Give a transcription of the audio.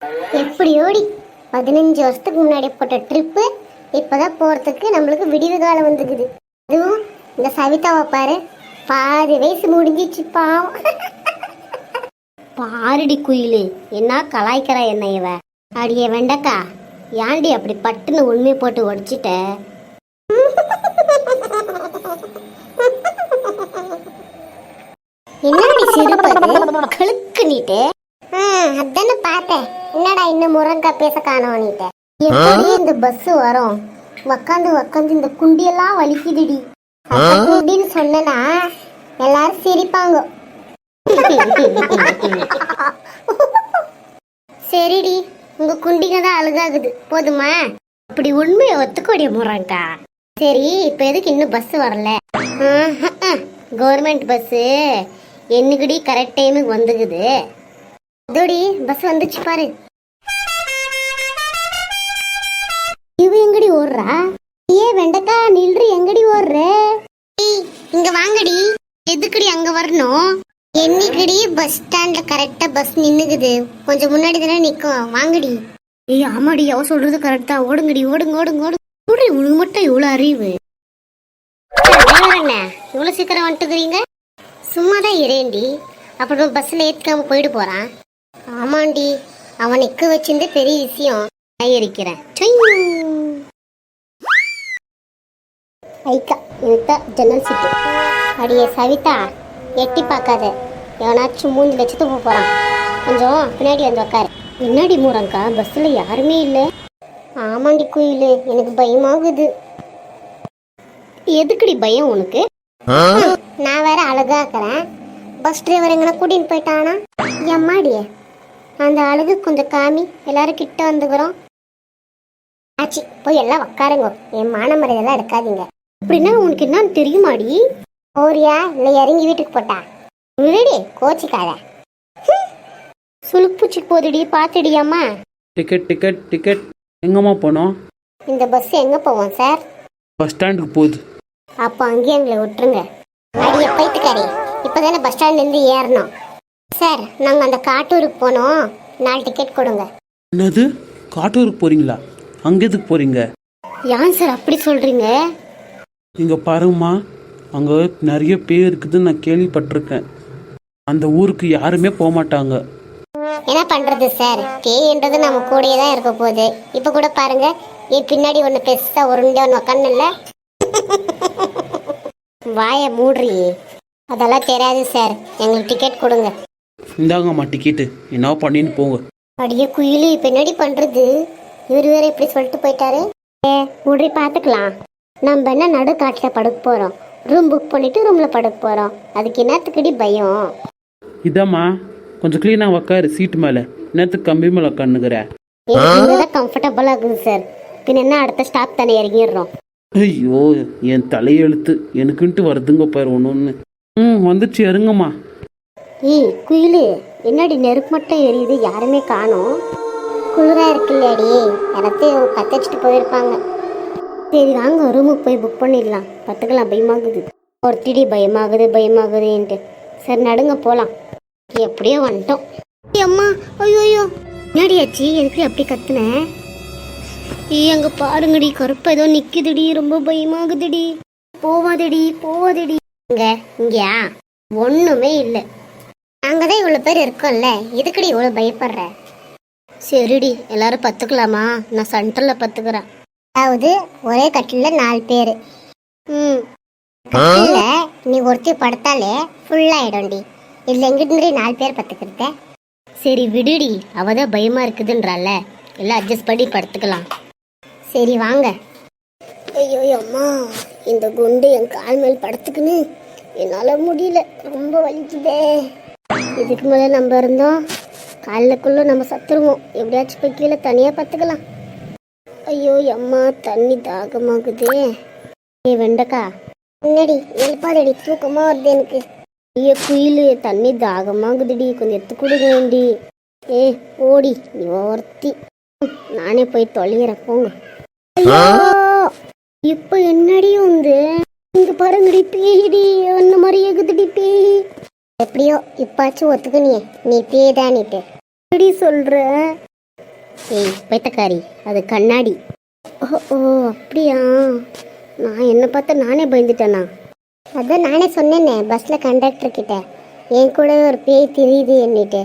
எப்படி ஓடி 15 வருஷத்துக்கு முன்னாடி போட்ட ட்ரிப்பு இப்பதான் போறதுக்கு நம்மளுக்கு விடிவு காலம் வந்துக்குது. அதுவும் இந்த சவிதாவை பாரு, பாதி வயசு முடிஞ்சிச்சு பாவம். பாருடி குயிலு, என்ன கலாய்க்கிறா என்ன இவ? அடியே வெண்டக்கா, ஏன்டி அப்படி பட்டுன்னு உண்மையை போட்டு உடைச்சிட்ட? என்னடி சிரிப்பது கழுக்கு நீட்டு? அதானே பார்த்தேன். என்னடா இன்னும் முருங்கா பேச காணோம். எப்படி இந்த பஸ் வரும்? உக்காந்து உக்காந்து இந்த குண்டியெல்லாம் வலிக்குதுடி. குண்டின்னு சொன்னா எல்லாரும் சிரிப்பாங்க. சரிடி, உங்க குண்டிங்க தான் அழுகாகுது போதுமா? அப்படி உண்மையை ஒத்துக்கோடிய முருங்கா. சரி, இப்ப எதுக்கு இன்னும் பஸ் வரல? கவர்மெண்ட் பஸ்ஸு என்னைக்குடி கரெக்ட் டைமுக்கு வந்துக்குது. அதோடி பஸ் வந்துச்சு பாரு. இவ எங்கடி ஓடுறா? ஏ வெண்டக்கா நில்றி, எங்கடி ஓடுற? இங்க வாங்கடி. எதுக்குடி அங்க வரணும்? என்னைக்குடி பஸ் ஸ்டாண்ட்ல கரெக்டா பஸ் நின்னுக்குது? கொஞ்சம் முன்னாடி தானே நிக்கும், வாங்கடி. ஏய் ஆமாடி, அவ சொல்றது கரெக்ட் தான். ஓடுங்கடி, ஓடுங்க ஓடுங்க ஓடுங்க. உனக்கு மட்டும் இவ்வளவு அறிவு? என்ன இவ்வளவு சீக்கிரம் வந்துட்டுக்கிறீங்க? சும்மாதான் இரேண்டி, அப்புறம் பஸ்ல ஏத்துக்காம போயிட்டு போறான். ஆமாண்டி, அவன் நிக்க வச்சிருந்து பெரிய விஷயம். இருக்கிறேன். ஐக்கா, இதுதான் ஜன்னல் சீட்டு. அடியே சவிதா, எட்டி பார்க்காத, எவனாச்சும் 3 லட்சத்துக்கு போறான். கொஞ்சம் பின்னாடி வந்து உக்காரு. என்னடி முருங்கா, பஸ்ல யாருமே இல்ல? ஆமாண்டி குயிலு, எனக்கு பயமாகுது. எதுக்குடி பயம் உனக்கு? நான் வேற அழகா இருக்கிறேன், பஸ் டிரைவர் எங்கன்னா கூட்டின்னு போயிட்டானா? எம்மாடியே, அந்த அழகு கொஞ்சம் காமி, எல்லாரும் கிட்ட வந்துக்கிறோம். ஆச்சு, போய் எல்லாம் உக்காருங்க, என் மான மரியாதைலாம் எடுக்காதீங்க. அப்படின்னா உனக்கு என்னன்னு தெரியுமாடி? ஓரியா இல்லை இறங்கி வீட்டுக்கு போட்டா? விடுடி, கோச்சிக்காத. சுளுப்பூச்சி போதுடி, பாத்துடியாமா? Ticket ticket ticket. எங்கம்மா போனோம்? இந்த பஸ் எங்க போவோம் சார்? பஸ் ஸ்டாண்டுக்கு போகுது. அப்போ அங்கேயே எங்களை விட்டுருங்க. அடியே பைத்துக்காரி, இப்போதானே பஸ் ஸ்டாண்ட்லேருந்து ஏறணும். சார், நாங்கள் அந்த காட்டூருக்கு போனோம், 4 டிக்கெட் கொடுங்க. என்னது, காட்டூருக்கு போறீங்களா? அங்க எதுக்கு போறீங்க? ஏன் சார் அப்படி சொல்றீங்க? இங்க பாருங்கம்மா, அங்க நிறைய பேர் இருக்குதுன்னு நான் கேள்விப்பட்டிருக்கேன். அந்த ஊருக்கு யாருமே போக மாட்டாங்க. என்ன பண்றது சார், பேய்ன்றது நம்ம கூடயே தான் இருக்க போகுது. இப்போ கூட பாருங்க, என் பின்னாடி ஒன்று பெருசா உருண்டை ஒன்று உக்காந்துல்ல. வாய மூடுறி. அதெல்லாம் தெரியாது சார், எங்களுக்கு டிக்கெட் கொடுங்க. இந்தாங்கம்மா டிக்கெட்டு, என்ன பண்ணின்னு போங்க. அடியே குயிலி, பின்னாடி பண்றது? இவர் வேற இப்படி சொல்லிட்டு போயிட்டாரு. மூடி பார்த்துக்கலாம். நம்ம என்ன நடுக்காட்டில் படுக்க போறோம், ரூம் புக் பண்ணிட்டு ரூம்ல படுக்க போறோம். அதுக்கு என்னத்துக்குடி பயம்? இதாம்மா, கொஞ்சம் க்ளீனாக உக்காரு சீட்டு மேலே. என்னத்துக்கு கம்பி மேலே உட்காந்துக்கிற? இங்கதான் கம்ஃபர்டபுளா இருக்குது சார். பின்ன என்ன, அடுத்த ஸ்டாப் தானே இறங்கிடுறோம். ஐயோ, என் தலையெழுத்து எனக்குன்ட்டு வருதுங்க பாரு ஒன்று. வந்துச்சு, இறங்குமா. ஏய் குயிலு, என்னடி நெருப்பு மட்டும் எரியுது, யாருமே காணோம்? குளிரா இருக்குல்லடி, யாராத்தையும் கத்த வச்சுட்டு போயிருப்பாங்க. சரி வாங்க, ரூமுக்கு போய் புக் பண்ணிடலாம். பத்துக்கலாம், பயமாகுது. ஒருத்திடி பயமாகுதுன்ட்டு. சரி நடுங்க போகலாம். எப்படியோ வந்துட்டோம். அம்மா, ஐயோ ஐயோ, என்னடியாச்சு? எதுக்கு அப்படி கத்துனேன்? அங்க பாருங்கடி, கருப்பா ஏதோ நிக்குதுடி, ரொம்ப பயமாகுதுடி. போவாதடி போவாதடி. இங்கயா ஒண்ணுமே இல்லை. அங்கதான் இவ்வளவு பேர் இருக்கோம்ல, எதுக்கடி இவ்வளவு பயப்படுற? சரிடி, எல்லாரும் பத்துக்கலாமா? நான் சென்டர்ல பத்துக்கிறேன். அதாவது ஒரே கட்டில 4 பேரு. கட்டில நீ ஒருத்தி படுத்தாலே ஃபுல்லாயிடும்டி. இதுல எங்கிட்டு 4 பேர் பத்துக்கிறத? சரி விடுடி, அவதான் பயமா இருக்குதுன்றால, எல்லாம் அட்ஜஸ்ட் பண்ணி படுத்துக்கலாம். சரி வாங்க. ஐயோ அம்மா, இந்த குண்டு என் கால் மேல் படுத்துக்குன்னு என்னால முடியல, ரொம்ப வலிக்குதே. இதுக்கு மேலே நம்ம இருந்தோம் காலிலக்குள்ள நம்ம சத்துருவோம். எப்படியாச்சும் போய் கீழே தனியா பத்துக்கலாம். ஐயோ அம்மா, தண்ணி தாகமாகுதே. வெண்டக்கா, முன்னாடி எழுப்பாதடி, தூக்கமா வருது எனக்கு. ஐயோ குயிலு, தண்ணி தாகமாகுதுடி, கொஞ்சம் எடுத்து கொடுங்க வேண்டி. ஓடி நீ ஒருத்தி, நானே போய் தொலைகிறேன், போங்க. இப்ப என்னடி வந்து இங்க பாருங்கடி, பேய்டி அந்த மாதிரி எகுதுடி பேய். எப்படியோ இப்பாச்சும் ஒத்துக்குனியே, நீ பேதானிட்டு சொல்ற. ஏய் பைத்தக்காரி, அது கண்ணாடி. ஓ ஓ அப்படியா? நான் என்னை பார்த்தா நானே பயந்துட்டேனா? அதான் நானே சொன்னேனே பஸ்ஸில் கண்டக்டர் கிட்ட, என் கூட ஒரு பேய் தெரியுது என்னிட்டு.